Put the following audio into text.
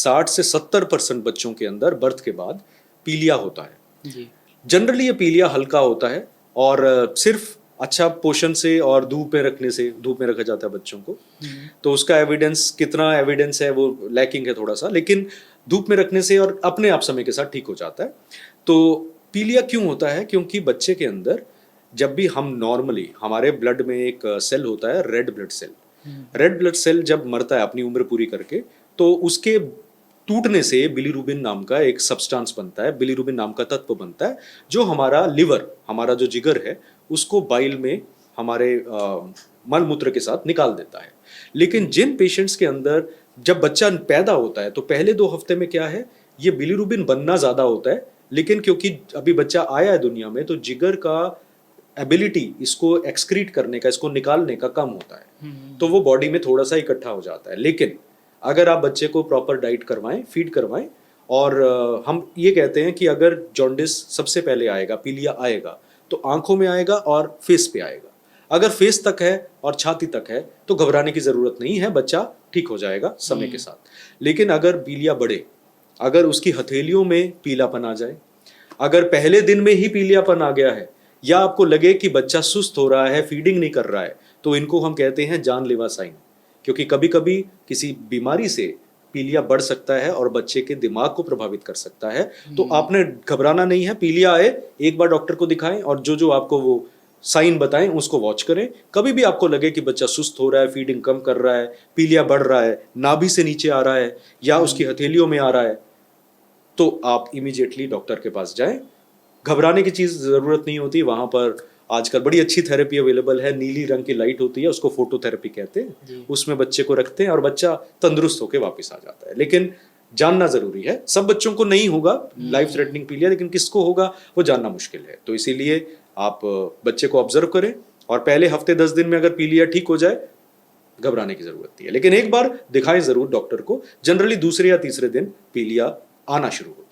60 से 70% बच्चों के अंदर बर्थ के बाद पीलिया होता है। जी। जनरली ये पीलिया हल्का होता है और सिर्फ अच्छा पोषण से और धूप में रखने से, धूप में रखा जाता है बच्चों को, तो उसका एविडेंस, कितना एविडेंस है वो लैकिंग है थोड़ा सा, लेकिन धूप में रखने से और अपने आप समय के साथ ठीक हो जाता है। तो पीलिया क्यों होता है? क्योंकि बच्चे के अंदर जब भी हम नॉर्मली, हमारे ब्लड में एक सेल होता है red blood cell, red blood cell जब मरता है अपनी उम्र पूरी करके, तो उसके टूटने से बिलीरुबिन नाम का एक सब्सटेंस बनता है, बिलीरुबिन नाम का तत्व बनता है, जो हमारा लिवर, हमारा जो जिगर है, उसको बाइल में हमारे मल मूत्र के साथ निकाल देता है। लेकिन जिन पेशेंट्स के अंदर जब बच्चा पैदा होता है तो पहले 2 हफ्ते में क्या है, ये बिलीरुबिन बनना ज़्यादा होता है, लेकिन क्योंकि अभी बच्चा आया है दुनिया में, तो जिगर का एबिलिटी इसको एक्सक्रीट करने का, इसको निकालने का कम होता है, तो वो बॉडी में थोड़ा सा इकट्ठा हो जाता है। लेकिन अगर आप बच्चे को प्रॉपर डाइट करवाएं, फीड करवाएं, और हम ये कहते हैं कि अगर जॉन्डिस सबसे पहले आएगा, पीलिया आएगा, तो आंखों में आएगा और फेस पे आएगा। अगर फेस तक है और छाती तक है तो घबराने की जरूरत नहीं है, बच्चा ठीक हो जाएगा समय के साथ। लेकिन अगर पीलिया बढ़े, अगर उसकी हथेलियों में पीलापन आ जाए, अगर पहले दिन में ही पीलियापन आ गया है, या आपको लगे कि बच्चा सुस्त हो रहा है, फीडिंग नहीं कर रहा है, तो इनको हम कहते हैं जानलेवा साइन। क्योंकि कभी कभी किसी बीमारी से पीलिया बढ़ सकता है और बच्चे के दिमाग को प्रभावित कर सकता है। तो आपने घबराना नहीं है, पीलिया आए एक बार डॉक्टर को दिखाएं और जो जो आपको वो साइन बताएं उसको वॉच करें। कभी भी आपको लगे कि बच्चा सुस्त हो रहा है, फीडिंग कम कर रहा है, पीलिया बढ़ रहा है, नाभि से नीचे आ रहा है या उसकी हथेलियों में आ रहा है, तो आप इमीडिएटली डॉक्टर के पास जाएं। घबराने की चीज जरूरत नहीं होती, वहां पर आजकल बड़ी अच्छी थेरेपी अवेलेबल है, नीली रंग की लाइट होती है, उसको फोटोथेरेपी कहते हैं, उसमें बच्चे को रखते हैं और बच्चा तंदुरुस्त होकर वापस आ जाता है। लेकिन जानना जरूरी है, सब बच्चों को नहीं होगा लाइफ थ्रेटनिंग पीलिया, लेकिन किसको होगा वो जानना मुश्किल है। तो इसीलिए आप बच्चे को ऑब्जर्व करें और पहले हफ्ते 10 दिन में अगर पीलिया ठीक हो जाए, घबराने की जरूरत नहीं है। लेकिन एक बार दिखाएं जरूर डॉक्टर को, जनरली दूसरे या तीसरे दिन पीलिया आना शुरू होता है।